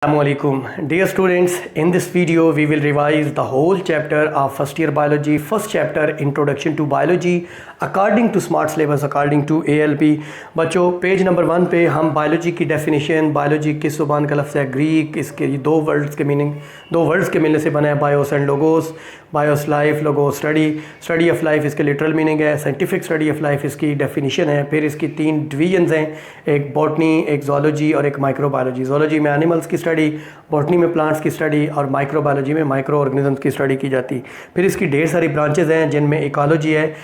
Assalamualaikum. Dear students, in this video we will revise the whole chapter of first year biology, first chapter introduction to biology according to smart syllabus, according to ALP. बच्चों page number 1 पे हम biology की definition, biology किस जुबान का लफ्ज़ है, Greek, इसके दो वर्ड्स के मीनिंग, दो वर्ड्स के मिलने से बना है BIOS and logos, BIOS life, logos study, study of life इसके लिटरल मीनिंग है, साइंटिफिक स्टडी ऑफ लाइफ इसकी डेफिनेशन है, फिर इसकी 3 डिवीजन्स हैं, एक बॉटनी, एक जोलॉजी और एक माइक्रोबायोलॉजी। जोलॉजी में एनिमल्स की स्टडी, बॉटनी में प्लांट्स की स्टडी और माइक्रोबायोलॉजी में माइक्रो ऑर्गेनिजम्स की स्टडी की जाती। फिर इसकी ढेर सारी ब्रांचेज हैं जिनमें इकोलॉजी है,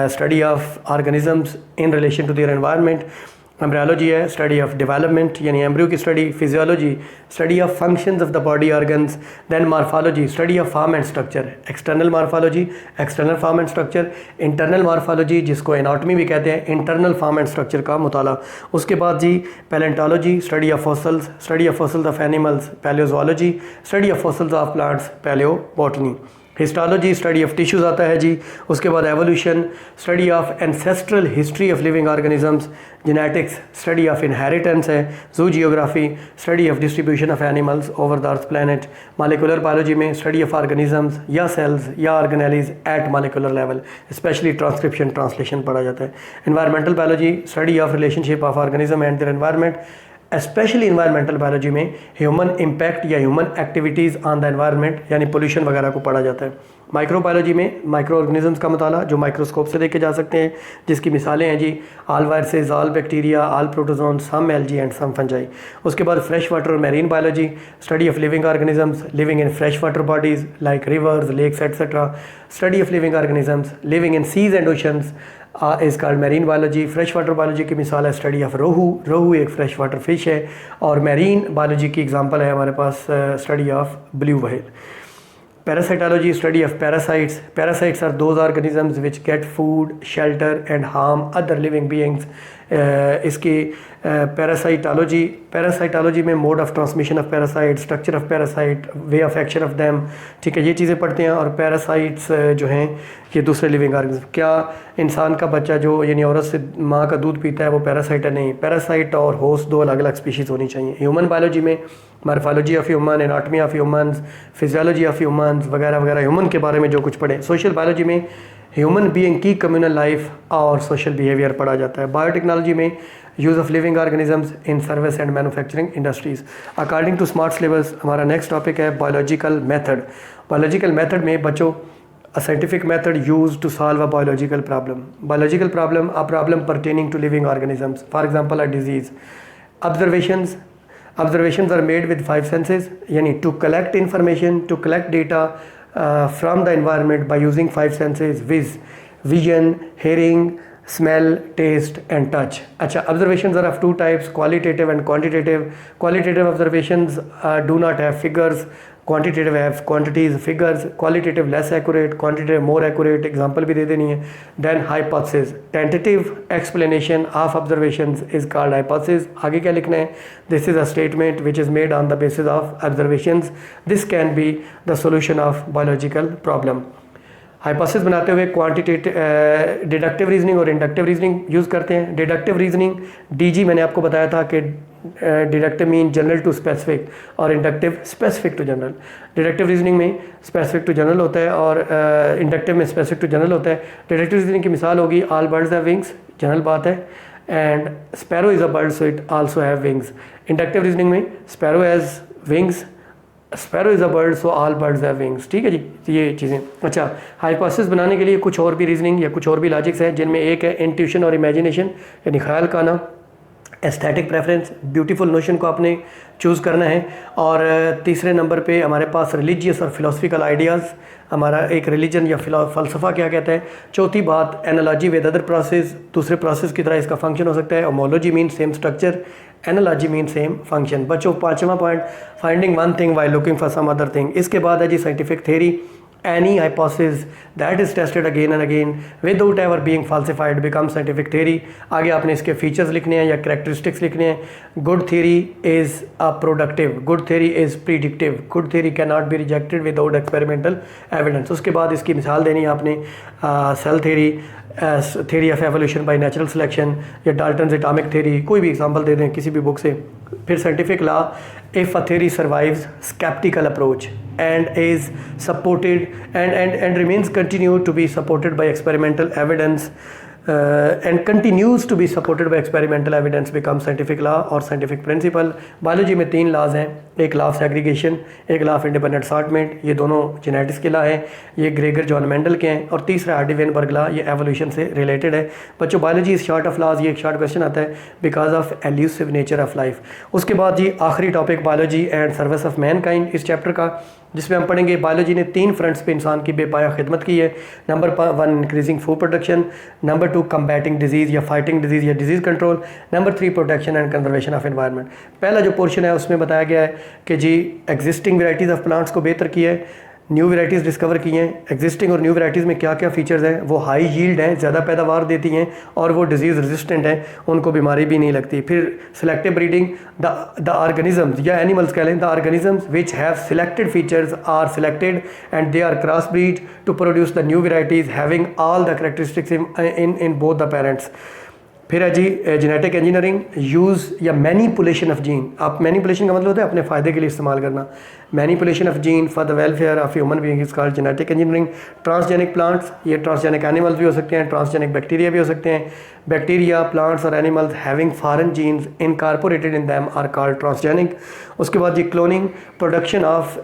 study of organisms in relation to their environment, embryology है, स्टडी ऑफ डेवलपमेंट यानी एम्ब्रियो की study, physiology study of functions of the body organs, then morphology study of form and structure, external morphology external form and structure, internal morphology जिसको anatomy भी कहते हैं, internal form and structure का मुताला। उसके बाद जी palaeontology study of fossils, study of fossils of animals, palaeozoology study of fossils of plants, palaeobotany. Histology study of tissues आता है जी। उसके बाद evolution study of ancestral history of living organisms, genetics study of inheritance है, zoogeography study of distribution of animals over the earth planet, molecular biology में study of organisms या cells या organelles at molecular level, specially transcription translation पढ़ा जाता है। Environmental biology study of relationship of organism and their environment, specially environmental biology में human impact या human activities on the environment यानी pollution वगैरह को पढ़ा जाता है। माइक्रोबायोलॉजी में माइक्रो ऑर्गेनिजम्स का मुताला जो माइक्रोस्कोप से देखे जा सकते हैं, जिसकी मिसालें हैं जी all viruses, all bacteria, all protozoan, some algae and some fungi. उसके बाद फ्रेश वाटर और marine biology study of living organisms living in fresh water bodies like rivers, lakes etcetera, study of living organisms living in seas and oceans is called marine biology. Fresh water biology की मिसाल है study of रोहू, रोहू एक fresh water fish है, और marine biology की example है हमारे पास study of blue whale. Parasitology study of parasites, parasites are those organisms which get food, shelter and harm other living beings. इसकी पैरासाइटोलॉजी, पैरासाइटोलॉजी में mode of transmission of parasite, structure of parasite, way of action of them, ठीक है, ये चीज़ें पढ़ते हैं। और parasites जो हैं ये दूसरे लिविंग ऑर्गेनिज्म, क्या इंसान का बच्चा जो यानी औरत से माँ का दूध पीता है वो पैरासाइट है? नहीं, पैरासाइट और होस्ट दो अलग अलग स्पीशीज़ होनी चाहिए। ह्यूमन बायोलॉजी में morphology of human, anatomy of humans, physiology of humans वगैरह वगैरह, ह्यूमन के बारे में जो कुछ पढ़े। सोशल बायोलॉजी में ह्यूमन बीइंग की कम्युनल लाइफ और सोशल बिहेवियर पढ़ा जाता है। बायोटेक्नोलॉजी में use of living organisms in service and manufacturing industries. According to smart syllabus हमारा नेक्स्ट टॉपिक है बायोलॉजिकल मेथड। बायोलॉजिकल मेथड में बच्चों a scientific method used to solve a biological problem. Biological problem, a problem pertaining to living organisms, for example a disease. Observations are made with 5 senses, yani to collect information, to collect data from the environment by using 5 senses: vision, hearing, smell, taste and touch. अच्छा, observations are of 2 types, qualitative and quantitative. Qualitative observations do not have figures, quantitative have quantities, figures. Qualitative less accurate, quantitative more accurate. Example भी दे देनी है. Then hypothesis, tentative explanation of observations is called hypothesis. आगे क्या लिखना है? This is a statement which is made on the basis of observations. This can be the solution of biological problem. Hypothesis बनाते हुए quantitative deductive reasoning और inductive reasoning use करते हैं। Deductive reasoning DG मैंने आपको बताया था कि deductive mean general to specific और inductive specific to general. Deductive reasoning में स्पेसिफिक टू जनरल होता है और इंडक्टिव में स्पेसिफिक टू जनरल होता है। डिडक्टिव रीजनिंग की मिसाल होगी all birds have wings, general बात है, and sparrow is a bird so it also have wings. Inductive reasoning में sparrow has wings, sparrow is a bird so all birds have wings, ठीक है जी, ये चीज़ें। अच्छा, हाइपोथेसिस बनाने के लिए कुछ और भी रीजनिंग या कुछ और भी लॉजिक्स हैं, जिनमें एक है इंट्यूशन और इमेजिनेशन यानी ख्याल का आना, एस्थेटिक प्रेफरेंस, ब्यूटीफुल नोशन को आपने चूज़ करना है, और तीसरे नंबर पे हमारे पास रिलीजियस और फिलोसफिकल आइडियाज़, हमारा एक रिलीजन या फ़लसफ़ा क्या कहता है। चौथी बात एनालॉजी विद अदर प्रोसेस, दूसरे प्रोसेस की तरह इसका फंक्शन हो सकता है। Homology mean same structure, analogy mean same function. बच्चों 5वां point finding one thing while looking for some other thing. इसके बाद है जी scientific theory, any hypothesis that is tested again and again without ever being falsified becomes scientific theory. आगे आपने इसके features लिखने हैं या कैरेक्टरिस्टिक्स लिखने हैं। Good theory is a productive, good theory is predictive, good theory can not be rejected without experimental evidence. उसके बाद इसकी मिसाल देनी है आपने cell theory, theory of evolution by natural selection या डाल्टन्स एटॉमिक थ्योरी, कोई भी एग्जांपल दे दें किसी भी बुक से। फिर scientific law if a theory survives skeptical approach and is supported and remains continue to be supported by experimental evidence and continues to be supported by experimental evidence becomes scientific law or scientific principle। Biology में 3 laws हैं, एक law of segregation, एक law of independent assortment, ये दोनों genetics के law हैं, ये Gregor John Mendel के हैं, और तीसरा हार्डी वेनबर्ग लॉ, ये एवोल्यूशन से रिलेटेड है। बच्चों biology is short of laws, ये एक शॉर्ट क्वेश्चन आता है because of elusive nature of life. उसके बाद जी आखिरी टॉपिक biology and service of mankind इस चैप्टर का, जिसमें हम पढ़ेंगे बायोलॉजी ने 3 फ्रंट्स पे इंसान की बेपाया खिदमत की है। Number 1 increasing food production, number 2 combating disease या फाइटिंग डिजीज़ या disease control, number 3 protection and conservation of environment. पहला जो पोर्शन है उसमें बताया गया है कि जी एग्जिस्टिंग वेराइटीज़ ऑफ प्लांट्स को बेहतर किया है, न्यू वेराइटीज़ डिस्कवर की हैं। एग्जिस्टिंग और न्यू वेराइटीज़ में क्या क्या फीचर्स हैं, वो हाई यील्ड हैं, ज़्यादा पैदावार देती हैं, और वो डिजीज़ रेजिस्टेंट हैं, उनको बीमारी भी नहीं लगती। फिर सिलेक्टिव ब्रीडिंग, द ऑर्गेनिजम्स या एनिमल्स कह लें, the organisms which have selected features are selected and they are cross breed to produce the new varieties having all the characteristics in both the parents. फिर है जी genetic engineering, use या manipulation of gene. आप manipulation का मतलब होता है अपने फ़ायदे के लिए इस्तेमाल करना। Manipulation of gene for the welfare of human being is called genetic engineering. Transgenic plants, ये ट्रांसजेनिक एनिमल्स भी हो सकते हैं, ट्रांसजेनिक बैक्टीरिया भी हो सकते हैं। बैक्टीरिया, प्लांट्स और animals having foreign genes incorporated in them are called transgenic. उसके बाद जी cloning, production of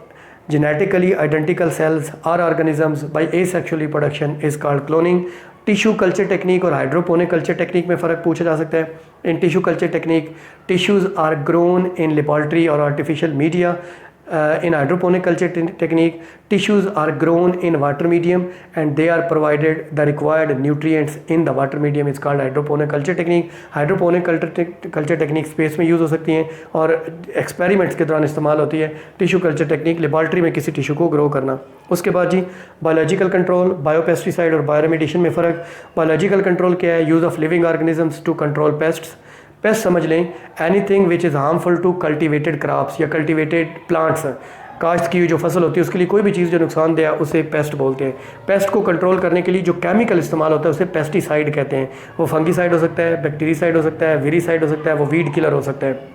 genetically identical cells or organisms by asexual reproduction is called cloning। Tissue culture technique और hydroponic culture technique में फ़र्क पूछा जा सकता है। In tissue culture technique, tissues are grown in laboratory और artificial media. In hydroponic culture technique, tissues are grown in water medium and they are provided the required nutrients in the water medium is called hydroponic culture technique। hydroponic culture technique space में use हो सकती हैं और experiments के दौरान इस्तेमाल होती है। टिश्यू कल्चर टेक्निक लेबॉर्ट्री में किसी टिश्यू को ग्रो करना। उसके बाद जी बायोलॉजिकल कंट्रोल, बायोपेस्टिसाइड और बायोरेमेडिएशन में फ़र्क। बायोलॉजिकल कंट्रोल क्या है? Use of living organisms to control pests. Pest समझ लें anything which is harmful to cultivated crops या कल्टिवेटेड प्लांट्स। काश्त की जो फसल होती है उसके लिए कोई भी चीज़ जो नुकसानदेह है उसे पेस्ट बोलते हैं। पेस्ट को कंट्रोल करने के लिए जो केमिकल इस्तेमाल होता है उसे पेस्टिसाइड कहते हैं। वो फंगीसाइड हो सकता है, बैक्टीरियासाइड हो सकता है, वीरीसाइड हो सकता है, वो वीड किलर हो सकता है,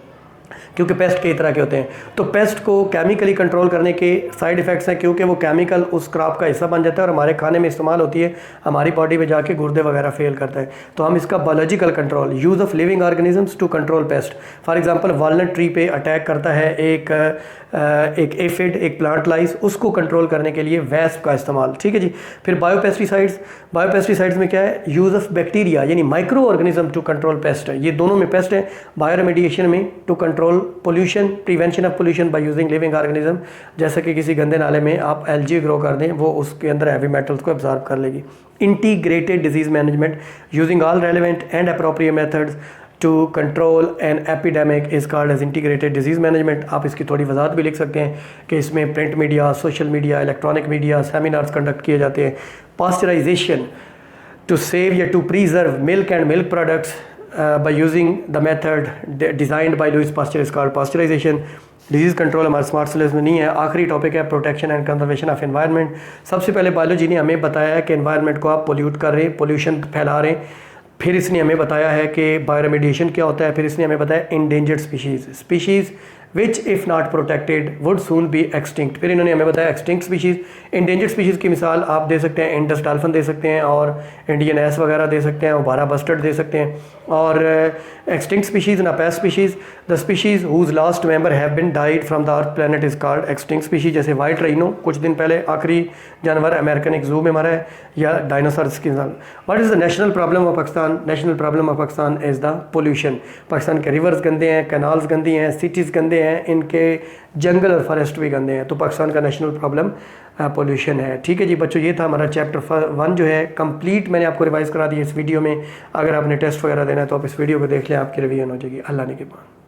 क्योंकि पेस्ट कई तरह के होते हैं। तो पेस्ट को केमिकली कंट्रोल करने के साइड इफ़ेक्ट्स हैं, क्योंकि वो केमिकल उस क्रॉप का हिस्सा बन जाता है और हमारे खाने में इस्तेमाल होती है, हमारी बॉडी में जाके गुर्दे वगैरह फेल करता है। तो हम इसका biological control, use of living organisms to control pest. For example walnut tree पे अटैक करता है एक एफिड, एक प्लांट लाइस, उसको कंट्रोल करने के लिए वेस्प का इस्तेमाल। ठीक है जी। फिर बायोपेस्टिसाइड्स, बायोपेस्टिसाइड्स में क्या है? यूज़ ऑफ बैक्टीरिया यानी micro organism to control pest है। ये दोनों में पेस्ट है। बायोरेमेडिएशन में to control pollution, prevention of pollution by using living organism. जैसे कि किसी गंदे नाले में आप एलजी ग्रो कर दें, वो उसके अंदर हैवी मेटल्स को एब्जॉर्ब कर लेगी। Integrated disease management using all relevant and appropriate methods to control an epidemic is called as integrated disease management. आप इसकी थोड़ी वजाहत भी लिख सकते हैं कि इसमें print media, social media, electronic media, seminars conduct किए जाते हैं। पास्चराइजेशन टू सेव या to preserve milk and milk products by using the method designed by Louis Pasteur is called pasteurization। Disease control हमारे स्मार्ट सिलेबस में नहीं है। आखिरी topic है protection and conservation of environment. सबसे पहले बायोलॉजी ने हमें बताया है कि एनवायरनमेंट को आप पोल्यूट कर रहे हैं, पोल्यूशन फैला रहे हैं। फिर इसने हमें बताया है कि बायोरेमेडिएशन क्या होता है। फिर इसने हमें बताया endangered species which if not protected would soon be extinct. फिर इन्होंने हमें बताया एक्सटिंक्ट स्पीशीज़। इंडेंजर्ड स्पीशीज़ की मिसाल आप दे सकते हैं इंडस डॉल्फिन दे सकते हैं और इंडियन एस वगैरह दे सकते हैं, ओबारा बस्टर्ड दे सकते हैं। और एक्सटिंक्ट स्पीशीज़ ना pest species, the species whose last member have been died from the earth planet is called extinct species. जैसे वाइट राइनो कुछ दिन पहले आखिरी जानवर अमेरिकन एक जू में मरा है, या डायनासोर्स की मिसाल। What is the national problem of Pakistan? National problem of Pakistan is the pollution. Pakistan के रिवर्स गंदे हैं, कैनाल्स गंदी हैं, सिटीज़ गंदे हैं, इनके जंगल और फॉरेस्ट भी गंदे हैं। तो पाकिस्तान का नेशनल प्रॉब्लम पोल्यूशन है। ठीक है जी बच्चों, ये था हमारा चैप्टर 1 जो है कंप्लीट। मैंने आपको रिवाइज़ करा दी इस वीडियो में। अगर आपने टेस्ट वगैरह देना है तो आप इस वीडियो को देख लें, आपकी रिवीजन हो जाएगी। अल्लाह ने के बाद।